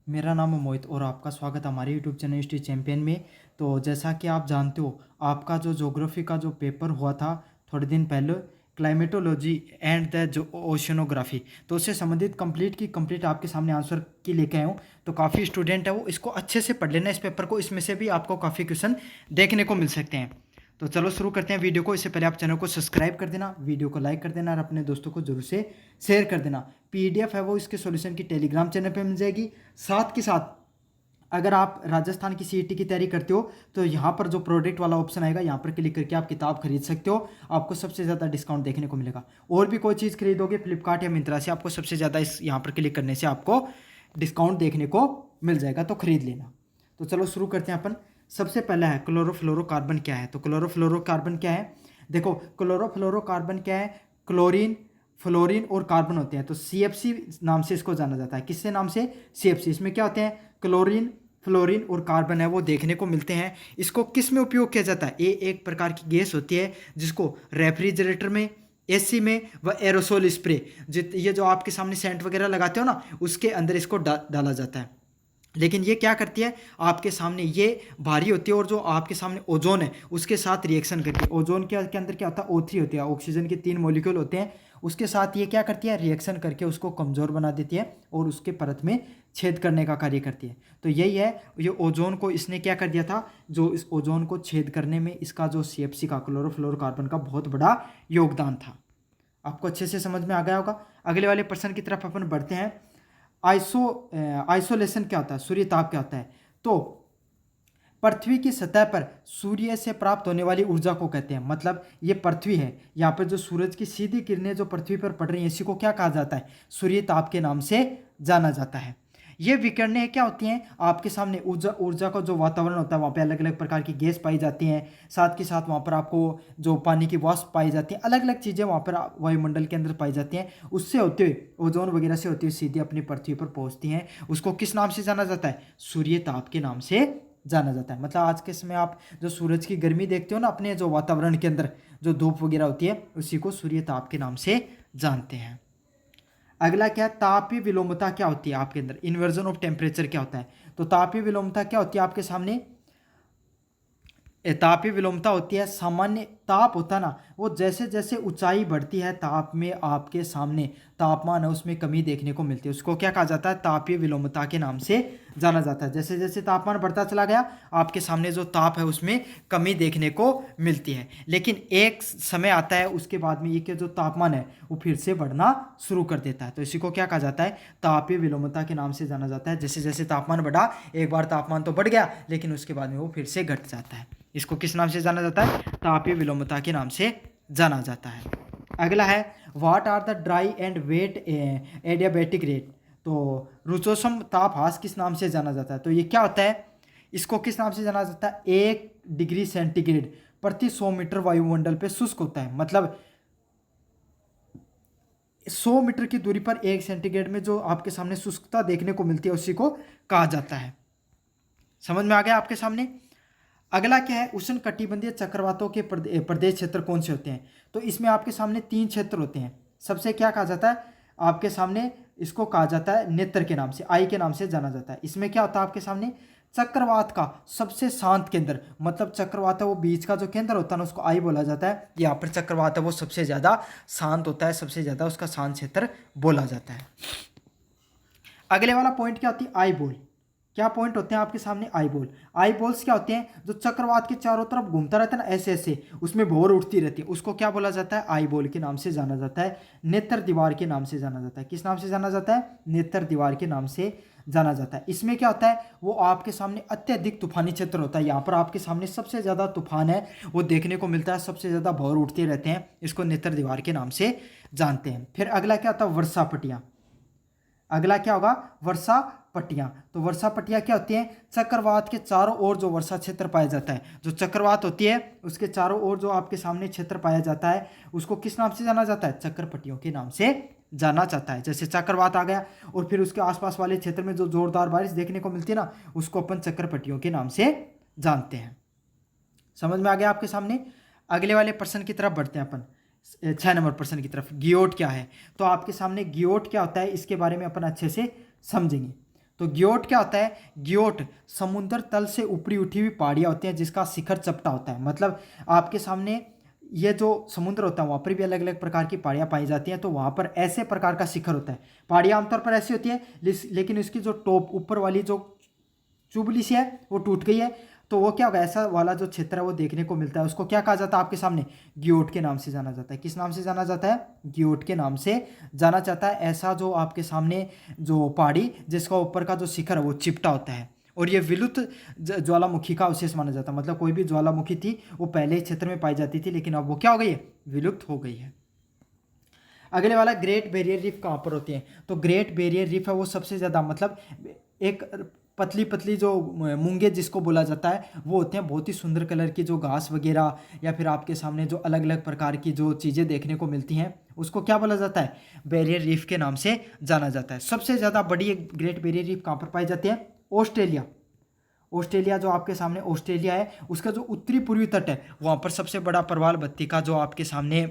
मेरा नाम है मोहित और आपका स्वागत है हमारे यूट्यूब चैनल हिस्ट्री चैंपियन में। तो जैसा कि आप जानते हो, आपका जो ज्योग्राफी का जो पेपर हुआ था थोड़े दिन पहले, क्लाइमेटोलॉजी एंड द जो ओशनोग्राफी, तो उससे संबंधित कंप्लीट आपके सामने आंसर की लेके आया हूँ। तो काफ़ी स्टूडेंट है वो इसको अच्छे से पढ़ लेना इस पेपर को, इसमें से भी आपको काफ़ी क्वेश्चन देखने को मिल सकते हैं। तो चलो शुरू करते हैं वीडियो को। इससे पहले आप चैनल को सब्सक्राइब कर देना, वीडियो को लाइक कर देना और अपने दोस्तों को जरूर से शेयर कर देना। पीडीएफ है वो इसके सॉल्यूशन की टेलीग्राम चैनल पे मिल जाएगी। साथ के साथ अगर आप राजस्थान की सीईटी की तैयारी करते हो तो यहाँ पर जो प्रोडक्ट वाला ऑप्शन आएगा, यहाँ पर क्लिक करके आप किताब खरीद सकते हो, आपको सबसे ज़्यादा डिस्काउंट देखने को मिलेगा। और भी कोई चीज़ खरीदोगे फ्लिपकार्ट या मिंत्रा से, आपको सबसे ज़्यादा इस यहाँ पर क्लिक करने से आपको डिस्काउंट देखने को मिल जाएगा, तो खरीद लेना। तो चलो शुरू करते हैं अपन। सबसे पहला है क्लोरोफ्लोरोकार्बन क्या है। तो क्लोरोफ्लोरोकार्बन क्या है, देखो क्लोरोफ्लोरोकार्बन क्या है, क्लोरीन, फ्लोरीन और कार्बन होते हैं। तो सीएफसी नाम से इसको जाना जाता है। किससे नाम से? सीएफसी। इसमें क्या होते हैं? क्लोरीन, फ्लोरीन और कार्बन है वो देखने को मिलते हैं। इसको किस में उपयोग किया जाता है? ये एक प्रकार की गैस होती है जिसको रेफ्रिजरेटर में, एसी में व एरोसोल स्प्रे, ये जो आपके सामने सेंट वगैरह लगाते हो ना, उसके अंदर इसको डाला जाता है। लेकिन ये क्या करती है, आपके सामने ये भारी होती है और जो आपके सामने ओजोन है उसके साथ रिएक्शन करती है। ओजोन के अंदर क्या होता है? O3 होती है, ऑक्सीजन के 3 मॉलिक्यूल होते हैं। उसके साथ ये क्या करती है? रिएक्शन करके उसको कमज़ोर बना देती है और उसके परत में छेद करने का कार्य करती है। तो यही है, ये ओजोन को इसने क्या कर दिया था, जो इस ओजोन को छेद करने में इसका जो सीएफसी का, क्लोरोफ्लोरोकार्बन का बहुत बड़ा योगदान था। आपको अच्छे से समझ में आ गया होगा। अगले वाले प्रश्न की तरफ अपन बढ़ते हैं। आइसोलेशन क्या होता है, सूर्य ताप क्या होता है। तो पृथ्वी की सतह पर सूर्य से प्राप्त होने वाली ऊर्जा को कहते हैं, मतलब ये पृथ्वी है, यहाँ पर जो सूरज की सीधी किरणें जो पृथ्वी पर पड़ रही हैं, इसी को क्या कहा जाता है? सूर्य ताप के नाम से जाना जाता है। ये विकिरणें क्या होती हैं? आपके सामने ऊर्जा ऊर्जा का जो वातावरण होता है वहाँ पे अलग अलग प्रकार की गैस पाई जाती हैं, साथ के साथ वहाँ पर आपको जो पानी की वाष्प पाई जाती है, अलग अलग चीज़ें वहाँ पर वायुमंडल के अंदर पाई जाती हैं। उससे होते हुए, ओजोन वगैरह से होती हुई सीधी अपनी पृथ्वी पर पहुँचती हैं। उसको किस नाम से जाना जाता है? सूर्य ताप के नाम से जाना जाता है। मतलब आज के समय आप जो सूरज की गर्मी देखते हो ना अपने जो वातावरण के अंदर, जो धूप वगैरह होती है, उसी को सूर्य ताप के नाम से जानते हैं। अगला क्या है? तापीय विलोमता क्या होती है आपके अंदर? इन्वर्जन ऑफ टेम्परेचर क्या होता है? तो तापीय विलोमता क्या होती है आपके सामने? तापीय विलोमता होती है, सामान्य ताप होता है ना, वो जैसे जैसे ऊंचाई बढ़ती है ताप में, आपके सामने तापमान है उसमें कमी देखने को मिलती है। उसको क्या कहा जाता है? तापीय विलोमता के नाम से जाना जाता है। जैसे जैसे तापमान बढ़ता चला गया, आपके सामने जो ताप है उसमें कमी देखने को मिलती है। लेकिन एक समय आता है उसके बाद में ये कि जो तापमान है वो फिर से बढ़ना शुरू कर देता है। तो इसी को क्या कहा जाता है? तापीय विलोमता के नाम से जाना जाता है। जैसे जैसे तापमान बढ़ा, एक बार तापमान तो बढ़ गया लेकिन उसके बाद में वो फिर से घट जाता है। इसको किस नाम से जाना जाता है? तापीय विलोमता के नाम से जाना जाता है। अगला है, what are the dry and wet adiabatic rate. तो रुचोसम ताप ह्रास किस नाम से जाना जाता है? तो ये क्या होता है, इसको किस नाम से जाना जाता है? 1 डिग्री सेंटीग्रेड प्रति 100 मीटर वायुमंडल पे शुष्क होता है। मतलब 100 मीटर की दूरी पर 1 सेंटीग्रेड में जो आपके सामने शुष्कता देखने को मिलती है उसी को कहा जाता है। समझ में आ गया आपके सामने। अगला क्या है, उष्ण कटिबंधीय चक्रवातों के प्रदेश क्षेत्र कौन से होते हैं? तो इसमें आपके सामने 3 क्षेत्र होते हैं। सबसे क्या कहा जाता है आपके सामने? इसको कहा जाता है नेत्र के नाम से, आई के नाम से जाना जाता है। इसमें क्या होता है आपके सामने? चक्रवात का सबसे शांत केंद्र, मतलब चक्रवात है वो बीच का जो केंद्र होता है ना, उसको आई बोला जाता है। यहाँ पर चक्रवात है वो सबसे ज़्यादा शांत होता है, सबसे ज़्यादा उसका शांत क्षेत्र बोला जाता है। अगले वाला पॉइंट क्या होती है? Eye ball. क्या पॉइंट होते हैं आपके सामने? Eye ball. आई बॉल्स क्या होते हैं? जो चक्रवात के चारों तरफ घूमता रहता है ना, ऐसे ऐसे उसमें भौर उठती रहती है, उसको क्या बोला जाता है? आई बॉल के नाम से जाना जाता है। नेत्र दीवार के नाम से जाना जाता है। किस नाम से जाना जाता है? नेत्र दीवार के नाम से जाना जाता है। इसमें क्या होता है, वो आपके सामने अत्यधिक तूफानी क्षेत्र होता है। यहाँ पर आपके सामने सबसे ज़्यादा तूफान है वो देखने को मिलता है, सबसे ज़्यादा भौर उठते रहते हैं, इसको नेत्र दीवार के नाम से जानते हैं। फिर अगला क्या होता है? वर्षा पट्टियाँ। अगला क्या होगा? वर्षा पट्टियां। तो वर्षा पट्टियां क्या होती हैं? चक्रवात के चारों ओर जो वर्षा क्षेत्र पाया जाता है, जो चक्रवात होती है उसके चारों ओर जो आपके सामने क्षेत्र पाया जाता है, उसको किस नाम से जाना जाता है? चक्र पट्टियों के नाम से जाना जाता है। जैसे चक्रवात आ गया और फिर उसके आसपास वाले क्षेत्र में जो जोरदार बारिश देखने को मिलती है ना, उसको अपन चक्र पट्टियों के नाम से जानते हैं। समझ में आ गया आपके सामने। अगले वाले प्रश्न की तरफ बढ़ते हैं अपन, 6 नंबर प्रश्न की तरफ। गियोट क्या है? तो आपके सामने गियोट क्या होता है इसके बारे में अपन अच्छे से समझेंगे। तो ग्योट क्या होता है? ग्योट समुद्र तल से ऊपरी उठी हुई पहाड़ियाँ होती हैं जिसका शिखर चपटा होता है। मतलब आपके सामने ये जो समुद्र होता है वहाँ पर भी अलग अलग प्रकार की पहाड़ियाँ पाई जाती हैं, तो वहाँ पर ऐसे प्रकार का शिखर होता है। पहाड़ियाँ आमतौर पर ऐसी होती है लेकिन इसकी जो टॉप ऊपर वाली जो चुबली सी है वो टूट गई है, तो वो क्या होगा, ऐसा वाला जो क्षेत्र है वो देखने को मिलता है। उसको क्या कहा जाता है आपके सामने? ग्योट के नाम से जाना जाता है। किस नाम से जाना जाता है? ग्योट के नाम से जाना जाता है। ऐसा जो आपके सामने जो पहाड़ी जिसका ऊपर का जो शिखर है वो चिपटा होता है, और ये विलुप्त ज्वालामुखी का अवशेष माना जाता है। मतलब कोई भी ज्वालामुखी थी वो पहले इस क्षेत्र में पाई जाती थी, लेकिन अब वो क्या हो गई है? विलुप्त हो गई है। अगले वाला ग्रेट बैरियर रीफ कहाँ पर होती है? तो ग्रेट बैरियर रीफ है वो सबसे ज़्यादा, मतलब एक पतली पतली जो मूंगे जिसको बोला जाता है वो होते हैं, बहुत ही सुंदर कलर की जो घास वगैरह या फिर आपके सामने जो अलग अलग प्रकार की जो चीज़ें देखने को मिलती हैं उसको क्या बोला जाता है? बैरियर रीफ के नाम से जाना जाता है। सबसे ज़्यादा बड़ी एक ग्रेट बैरियर रीफ कहाँ पर पाई जाती है? ऑस्ट्रेलिया। ऑस्ट्रेलिया जो आपके सामने ऑस्ट्रेलिया है उसका जो उत्तरी पूर्वी तट है वहाँ पर सबसे बड़ा प्रवाल बत्ती का जो आपके सामने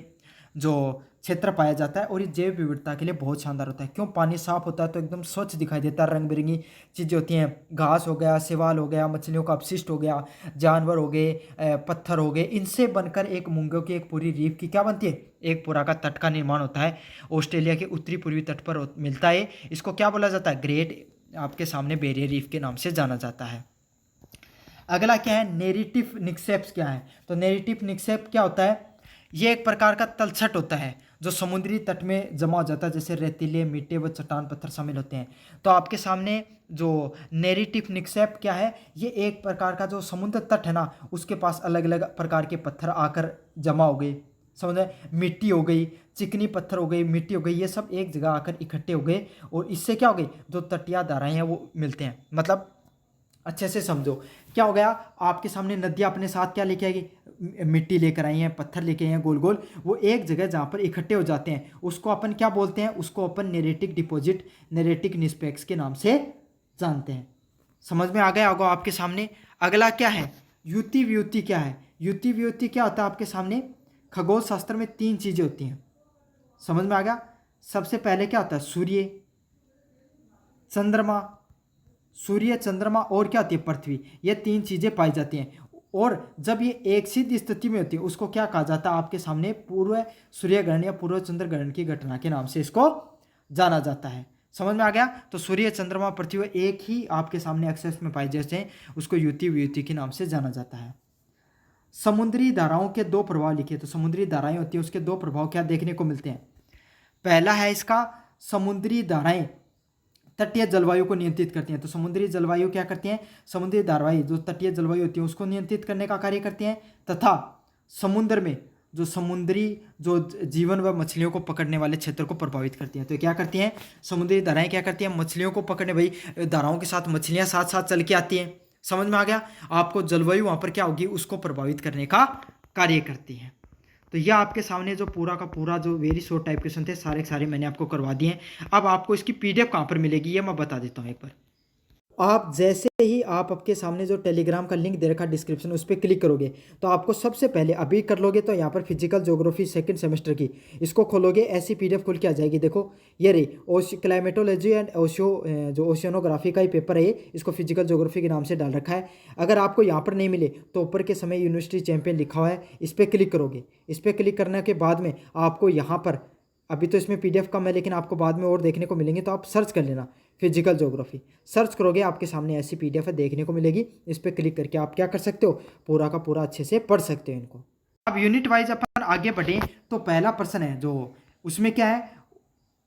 जो क्षेत्र पाया जाता है, और ये जैव विविधता के लिए बहुत शानदार होता है। क्यों? पानी साफ होता है तो एकदम स्वच्छ दिखाई देता है, रंग बिरंगी चीज़ें होती हैं, घास हो गया, शैवाल हो गया, मछलियों का अपशिष्ट हो गया, जानवर हो गए, पत्थर हो गए, इनसे बनकर एक मूंगों की एक पूरी रीफ की क्या बनती है? एक पूरा का तट का निर्माण होता है। ऑस्ट्रेलिया के उत्तरी पूर्वी तट पर मिलता है। इसको क्या बोला जाता है? ग्रेट आपके सामने बैरियर रीफ के नाम से जाना जाता है। अगला क्या है? नेरेटिव निक्सेप्स क्या है? तो नेरेटिव निक्सेप क्या होता है? ये एक प्रकार का तलछट होता है जो समुद्री तट में जमा हो जाता है, जैसे रेतीले मिट्टी व चट्टान पत्थर शामिल होते हैं। तो आपके सामने जो नेरेटिव निक्सेप क्या है? ये एक प्रकार का जो समुद्र तट है ना उसके पास अलग अलग प्रकार के पत्थर आकर जमा हो गए, समझ रहे? मिट्टी हो गई, चिकनी पत्थर हो गई, मिट्टी हो गई, ये सब एक जगह आकर इकट्ठे हो गए, और इससे क्या हो गई? जो तटीय धाराएं हैं वो मिलते हैं। मतलब अच्छे से समझो, क्या हो गया? आपके सामने नदियाँ अपने साथ क्या लेके आएगी? मिट्टी लेकर आई हैं, पत्थर लेके आई हैं गोल गोल, वो एक जगह जहाँ पर इकट्ठे हो जाते हैं उसको अपन क्या बोलते हैं? उसको अपन नेरेटिक डिपॉजिट, नेरेटिक निस्पेक्स के नाम से जानते हैं। समझ में आ गया होगा आपके सामने। अगला क्या है? युति व्युति क्या है? युति व्युति क्या होता है आपके सामने? खगोल शास्त्र में 3 चीज़ें होती हैं, समझ में आ गया? सबसे पहले क्या होता है? सूर्य, चंद्रमा, सूर्य, चंद्रमा और क्या होती है? पृथ्वी। ये 3 चीज़ें पाई जाती हैं, और जब ये एक सिद्ध स्थिति में होती है उसको क्या कहा जाता है? आपके सामने पूर्व सूर्य ग्रहण या पूर्व चंद्र ग्रहण की घटना के नाम से इसको जाना जाता है। समझ में आ गया? तो सूर्य, चंद्रमा, पृथ्वी एक ही आपके सामने एक्सेस में पाई जाते हैं, उसको युति व्युति के नाम से जाना जाता है। समुद्री धाराओं के 2 प्रभाव लिखे। तो समुद्री धाराएं होती है उसके 2 प्रभाव क्या देखने को मिलते हैं? पहला है इसका, समुद्री धाराएं तटीय जलवायु को नियंत्रित करती हैं। तो समुद्री जलवायु क्या करती हैं? समुद्री धाराएं जो तटीय जलवायु होती है उसको नियंत्रित करने का कार्य करती हैं, तथा समुद्र में जो समुद्री जो जीवन व मछलियों को पकड़ने वाले क्षेत्र को प्रभावित करती हैं। तो क्या करती हैं? समुद्री धाराएं क्या करती हैं? मछलियों को पकड़ने, भाई धाराओं के साथ मछलियां साथ साथ चल के आती हैं। समझ में आ गया आपको? जलवायु वहाँ पर क्या होगी? उसको प्रभावित करने का कार्य करती है। तो यह आपके सामने जो पूरा का पूरा जो वेरी शॉर्ट टाइप क्वेश्चन थे सारे के सारे मैंने आपको करवा दिए हैं। अब आपको इसकी पीडीएफ कहाँ पर मिलेगी ये मैं बता देता हूँ एक बार। आप जैसे ही आप आपके सामने जो टेलीग्राम का लिंक दे रखा है डिस्क्रिप्शन, उस पर क्लिक करोगे तो आपको सबसे पहले अभी कर लोगे तो यहाँ पर फिजिकल ज्योग्राफी सेकंड सेमेस्टर की इसको खोलोगे, ऐसी पीडीएफ खुल के आ जाएगी। देखो ये रही क्लाइमेटोलॉजी एंड जो ओशियनोग्राफी का ही पेपर है ये, इसको फिजिकल ज्योग्राफी के नाम से डाल रखा है। अगर आपको यहाँ पर नहीं मिले तो ऊपर के समय यूनिवर्सिटी चैंपियन लिखा हुआ है, इस पर क्लिक करोगे। इस पर क्लिक करने के बाद में आपको यहाँ पर, अभी तो इसमें पीडीएफ कम है लेकिन आपको बाद में और देखने को मिलेंगे, तो आप सर्च कर लेना फिजिकल ज्योग्राफी। सर्च करोगे आपके सामने ऐसी पीडीएफ है देखने को मिलेगी, इस पर क्लिक करके आप क्या कर सकते हो? पूरा का पूरा अच्छे से पढ़ सकते हो इनको। अब यूनिट वाइज अपन आगे बढ़े तो पहला प्रश्न है जो उसमें क्या है?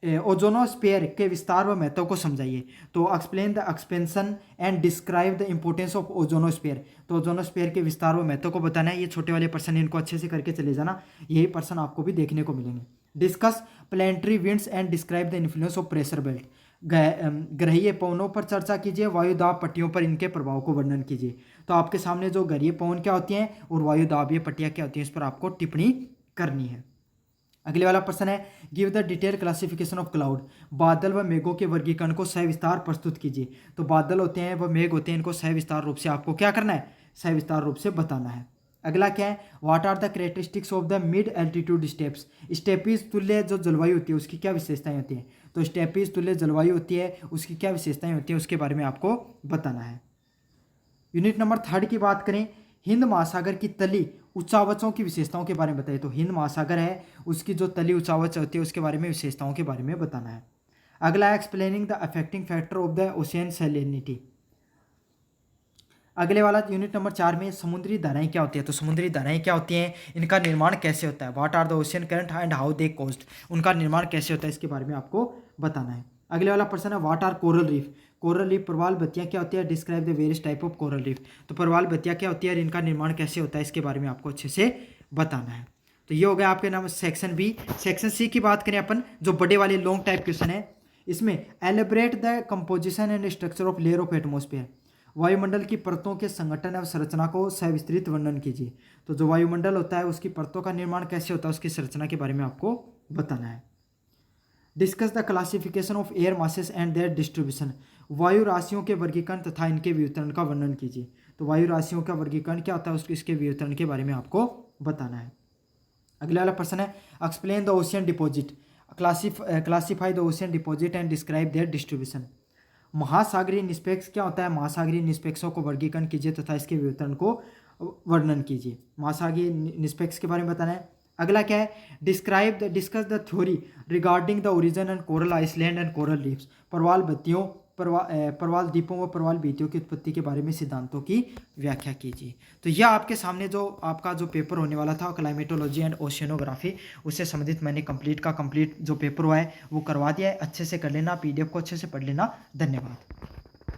ओजोनोस्फीयर के विस्तार व महत्व को समझाइए। तो explain the expansion and describe the importance of ozonosphere. तो ओजोनोस्फीयर के विस्तार व महत्व को बताना है। ये छोटे वाले प्रश्न इनको अच्छे से करके चले जाना, यही प्रश्न आपको भी देखने को मिलेंगे। Discuss planetary winds and describe the influence of pressure belt. ग्रहीय पवनों पर चर्चा कीजिए, वायुदाब पट्टियों पर इनके प्रभाव को वर्णन कीजिए। तो आपके सामने जो ग्रहीय पवन क्या होती हैं और वायुदाबीय पट्टियाँ क्या होती हैं इस पर आपको टिप्पणी करनी है। अगले वाला प्रश्न है give the detail classification of cloud. बादल व मेघों के वर्गीकरण को सविस्तार प्रस्तुत कीजिए। तो बादल होते हैं व मेघ होते हैं, इनको सविस्तार रूप से आपको क्या करना है? सविस्तार रूप से बताना है। अगला क्या है, what are the characteristics of the mid altitude steppes. Steppes तुल्य जो जलवायु होती है उसकी क्या विशेषताएं होती हैं, तो स्टेपीज तुल्य जलवायु होती है उसकी क्या विशेषताएं होती हैं उसके बारे में आपको बताना है। यूनिट नंबर 3 की बात करें, हिंद महासागर की तली उच्चावचों की विशेषताओं के बारे में बताइए। तो हिंद महासागर है उसकी जो तली उच्चावच होती है उसके बारे में विशेषताओं के बारे में बताना है। अगला है explaining the affecting factor of the ocean salinity. अगले वाला यूनिट नंबर 4 में समुद्री धाराएं क्या होती है, तो समुद्री धाराएं क्या होती हैं, इनका निर्माण कैसे होता है, what are the ocean current and how they caused, उनका निर्माण कैसे होता है इसके बारे में आपको बताना है। अगले वाला प्रश्न है, what are coral reef. Coral reef प्रवाल बत्तियां क्या होती है, describe the various type of coral reef. तो प्रवाल बत्तियां क्या होती है और इनका निर्माण कैसे होता है इसके बारे में आपको अच्छे से बताना है। तो ये हो गया आपके नाम सेक्शन बी। सेक्शन सी की बात करें अपन, जो बड़े वाले लॉन्ग टाइप क्वेश्चन है, इसमें एलिब्रेट the composition and structure of layer of atmosphere. वायुमंडल की परतों के संगठन एवं संरचना को सविस्तृत वर्णन कीजिए। तो जो वायुमंडल होता है उसकी परतों का निर्माण कैसे होता है उसकी संरचना के बारे में आपको बताना है। Discuss the classification of air masses and there distribution. वायु राशियों के वर्गीकरण तथा इनके वितरण का वर्णन कीजिए। तो वायु राशियों का वर्गीकरण क्या होता है उसके इसके वितरण के बारे में आपको बताना है। अगला वाला प्रश्न है, explain the ocean deposit, classify the ocean deposit and describe their distribution. महासागरीय निष्पेक्ष क्या होता है, महासागरीय निष्पेक्षों को वर्गीकरण कीजिए तथा इसके वितरण को वर्णन कीजिए। महासागरीय निष्पेक्ष के बारे में बताना है। अगला क्या है, discuss the theory regarding the origin and coral island and coral reefs. प्रवाल बत्तियों प्रवाल द्वीपों व प्रवाल भित्तियों की उत्पत्ति के बारे में सिद्धांतों की व्याख्या कीजिए। तो यह आपके सामने जो आपका जो पेपर होने वाला था क्लाइमेटोलॉजी एंड ओशियनोग्राफी, उससे संबंधित मैंने कंप्लीट जो पेपर हुआ है वो करवा दिया है। अच्छे से कर लेना, पीडीएफ को अच्छे से पढ़ लेना। धन्यवाद।